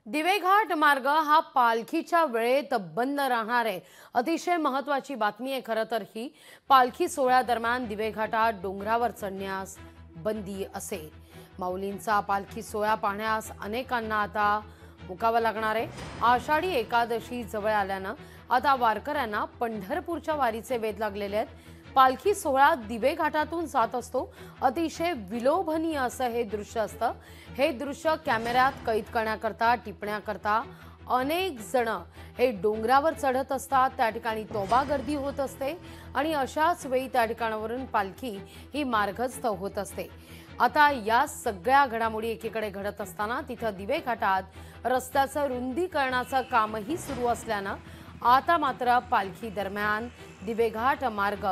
दिवेघाट मार्ग हा पालखीच्या वेळेत बंद राहणार आहे। अतिशय महत्त्वाची बातमी आहे। खरं तर ही पालखी सोहळ्यादरम्यान दिवेघाटात डोंगरावर चढण्यास बंदी असेल। माऊलींचा पालखी सोहळा पाहण्यास अनेकांना आता मुकावं लागणार आहे। आषाढी एकादशी जवळ आल्यानं आता वारकऱ्यांना पंढरपूरच्या वारीचे वेध लागलेले आहेत। पालखी सोहळा दिवेघाटातून जात असतो। अतिशय विलोभनीय असं हे दृश्य असतं। हे दृश्य कॅमेऱ्यात कैद करण्याकरता टिपण्याकरता अनेक जण हे डोंगरावर चढत असतात। त्या ठिकाणी तोबा गर्दी होत असते आणि अशाच वेळी त्या ठिकाणावरून पालखी ही मार्गस्थ होत असते। आता या सगळ्या घडामोडी एकीकडे घडत असताना तिथं दिवेघाटात रस्त्याचं रुंदीकरणाचं कामही सुरू असल्यानं आता मात्र पालखी दरम्यान दिवेघाट मार्ग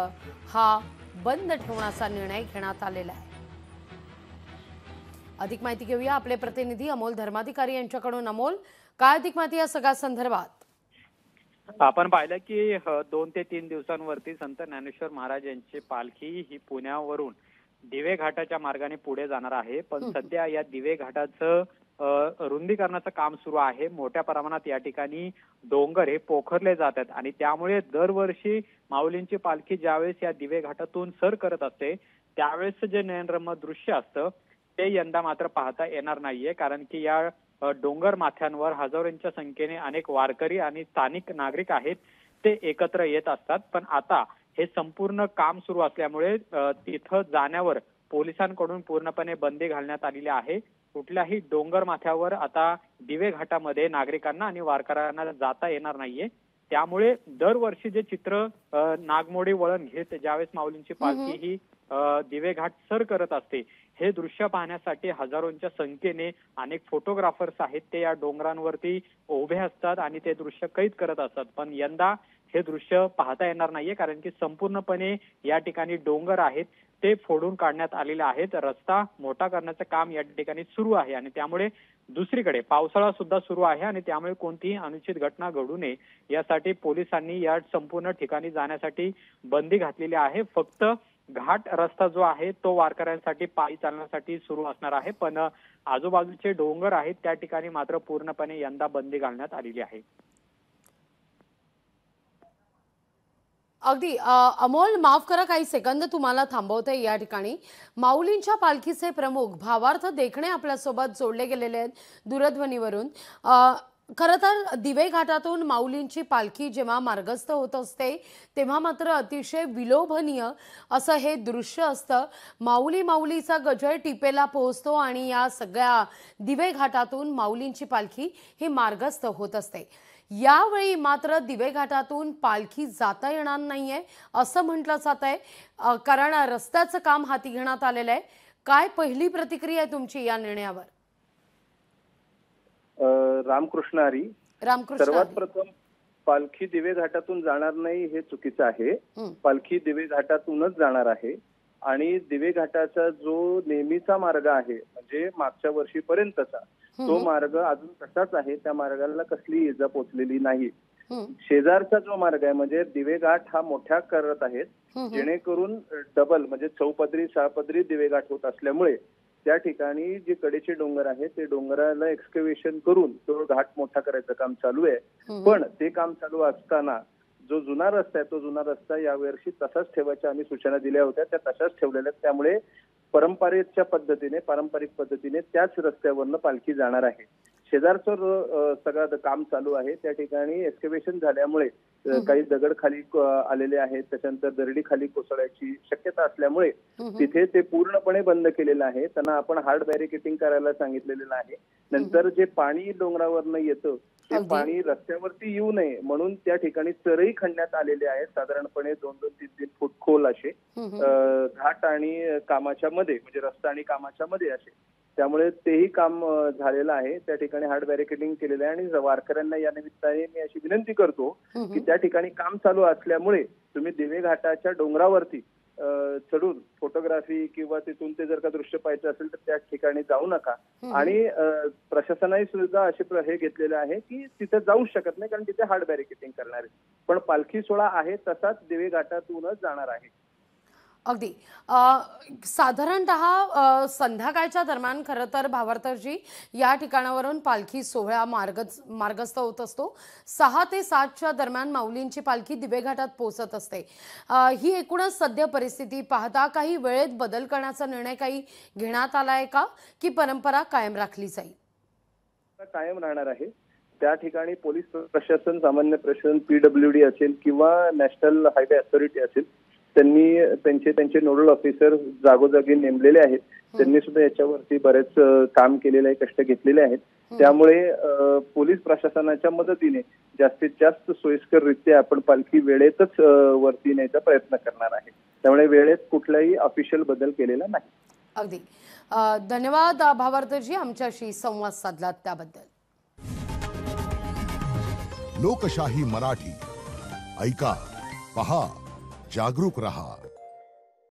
हा बंद ठेवण्याचा निर्णय घेण्यात आलेला आहे। अधिक माहिती घेऊया आपले प्रतिनिधी अमोल धर्माधिकारी यांच्याकडून। अमोल, काय अधिक माहिती या सगळ्या संदर्भात? आपण पाहिलं की 2 ते 3 दिवसांवरती संत ज्ञानेश्वर महाराज यांची पालखी ही पुण्यावरून दिवे घाटाच्या मार्गाने पुढे जाणार आहे। पण सध्या या दिवे घाटाचं रुंदीकरणाचं काम सुरू आहे। मोठ्या प्रमाणात या ठिकाणी डोंगर हे पोखरले जातात आणि त्यामुळे दरवर्षी माऊलींची पालखी ज्यावेळेस या दिवे घाटातून सर करत असते त्यावेळेस जे नयनरम्य दृश्य असतं ते यंदा मात्र पाहता येणार नाहीये। कारण की या डोंगर माथ्यांवर हजारोंच्या संख्येने अनेक वारकरी आणि स्थानिक नागरिक आहेत ते एकत्र येत असतात। पण आता हे संपूर्ण काम सुरू असल्यामुळे तिथं जाण्यावर पोलिसांकडून पूर्णपणे बंदी घालण्यात आलेली आहे। कुठल्याही डोंगर माथ्यावर आता दिवे घाटामध्ये नागरिकांना आणि वारकऱ्यांना जाता येणार नाहीये। त्यामुळे दरवर्षी जे चित्र नागमोडी वळण घेत ज्यावेळेस माऊलींची पालखी ही दिवे घाट सर करत असते हे दृश्य पाहण्यासाठी हजारोंच्या संख्येने अनेक फोटोग्राफर्स आहेत ते या डोंगरांवरती उभे असतात आणि ते दृश्य कैद करत असतात। पण यंदा हे दृश्य पाहता येणार नाहीये कारण की संपूर्णपणे या ठिकाणी डोंगर आहेत ते फोडून काढण्यात आलेले आहेत। रस्ता मोठा करण्याचं काम या ठिकाणी सुरू आहे आणि त्यामुळे दुसरीकडे पावसाळा सुद्धा सुरू आहे आणि त्यामुळे कोणतीही अनुचित घटना घडू नये यासाठी पोलिसांनी या संपूर्ण ठिकाणी जाण्यासाठी बंदी घातलेली आहे। फक्त घाट रस्ता जो आहे तो वारकऱ्यांसाठी पायी चालण्यासाठी सुरू असणार आहे। पण आजूबाजूचे डोंगर आहेत त्या ठिकाणी मात्र पूर्णपणे यंदा बंदी घालण्यात आलेली आहे। अगदी अमोल, माफ करा काही सेकंद तुम्हाला थांबवते या ठिकाणी। माऊलींच्या पालखीचे प्रमुख भावार्थ देखणे आपल्यासोबत जोडले गेलेले आहेत दूरध्वनीवरून। खरं तर दिवे घाटातून माऊलींची पालखी जेव्हा मार्गस्थ होत असते तेव्हा मात्र अतिशय विलोभनीय असं हे दृश्य असतं। माऊली माऊलीचा गजर टिपेला पोहोचतो आणि या सगळ्या दिवे घाटातून माऊलींची पालखी ही मार्गस्थ होत असते। यावेळी मात्र दिवे घाटातून पालखी जाता येणार नाहीये असं म्हटलं जात आहे, कारण रस्त्याचं काम हाती घेण्यात आलेलं आहे। काय पहिली प्रतिक्रिया आहे तुमची या निर्णयावर? रामकृष्ण हरी। रामकृष्ण, सर्वात प्रथम पालखी दिवे घाटातून जाणार नाही हे चुकीचं आहे। पालखी दिवे घाटातूनच जाणार आहे आणि दिवे घाटाचा जो नेहमीचा मार्ग आहे म्हणजे मागच्या वर्षीपर्यंतचा तो मार्ग अजून तसाच आहे। त्या मार्गाला कसली इजा पोचलेली नाही। शेजारचा जो मार्ग आहे म्हणजे दिवे घाट हा मोठ्या करत आहेत जेणेकरून डबल म्हणजे चौपदरी सहापदरी दिवे घाट होत असल्यामुळे त्या ठिकाणी जे कडेचे डोंगर आहेत ते डोंगराला एक्सकव्हेशन करून तो घाट मोठा करायचं काम चालू आहे। पण ते काम चालू असताना जो जुना रस्ता आहे तो जुना रस्ता यावर्षी तसाच ठेवायच्या आम्ही सूचना दिल्या होत्या, त्या तशाच ठेवलेल्या। त्यामुळे पारंपरिक पद्धतीने त्याच रस्त्यावरनं पालखी जाणार आहे। शेजारचं सगळं काम चालू आहे त्या ठिकाणी एक्सकव्हेशन झाल्यामुळे काही दगड खाली आलेले आहेत, त्याच्यानंतर दरडी खाली कोसळण्याची शक्यता असल्यामुळे तिथे ते पूर्णपणे बंद केलेलं आहे। त्यांना आपण हार्ड बॅरिकेटिंग करायला सांगितलेलं आहे। नंतर जे पाणी डोंगरावरनं येतं ते पाणी रस्त्यावरती येऊ नये म्हणून त्या ठिकाणी चरही खणण्यात आलेले आहेत, साधारणपणे 2-3 फूट खोल असे घाट आणि कामाच्या मध्ये म्हणजे रस्ता आणि कामाच्या मध्ये असे। त्यामुळे तेही काम झालेलं आहे। त्या ठिकाणी हार्ड बॅरिकेडिंग केलेलं आहे आणि वारकऱ्यांना या निमित्ताने मी अशी विनंती करतो की त्या ठिकाणी काम चालू असल्यामुळे तुम्ही दिवे घाटाच्या डोंगरावरती चढून फोटोग्राफी किंवा तिथून ते जर का दृश्य पाहायचं असेल तर त्या ठिकाणी जाऊ नका। आणि प्रशासनाने सुद्धा असे हे घेतलेले आहे की तिथे जाऊ शकत नाही कारण तिथे हार्ड बॅरिकेडिंग करणार आहे। पण पालखी सोहळा आहे तसाच दिवे घाटातूनच जाणार आहे। अगदी साधारणतः संध्याकाळच्या दरम्यान खरं तर भावार्थजी या ठिकाणावरून पालखी सोहळा मार्गस्थ होत असतो. 6 ते 7च्या दरम्यान माऊलींची पालखी दिवेघाटात पोहोचत असते. ही एकूणच सद्य परिस्थिती पाहता काही वेळेत बदल करण्याचा निर्णय काही घेण्यात आलाय का, की परंपरा कायम राखली जाईल? कायम राहणार आहे. त्या ठिकाणी पोलीस प्रशासन, सामान्य प्रशासन, PWD असेल किंवा नॅशनल हायवे अथॉरिटी असेल, त्यांनी त्यांचे नोडल ऑफिसर जागोजागी नेमलेले आहेत. त्यांनी सुद्धा याच्यावरती बरेच काम केलेले आहे, कष्ट घेतलेले आहेत. त्यामुळे पोलीस प्रशासनाच्या मदतीने जास्तीत जास्त सोयीस्कररित्या आपण पालखी वेळेतच वरती न्यायचा प्रयत्न करणार आहे. त्यामुळे वेळेत कुठलाही ऑफिशियल बदल केलेला नाही. अगदी धन्यवाद भावार्थजी, आमच्याशी संवाद साधलात त्याबद्दल. लोकशाही मराठी ऐका, पहा, जागरूक रहा.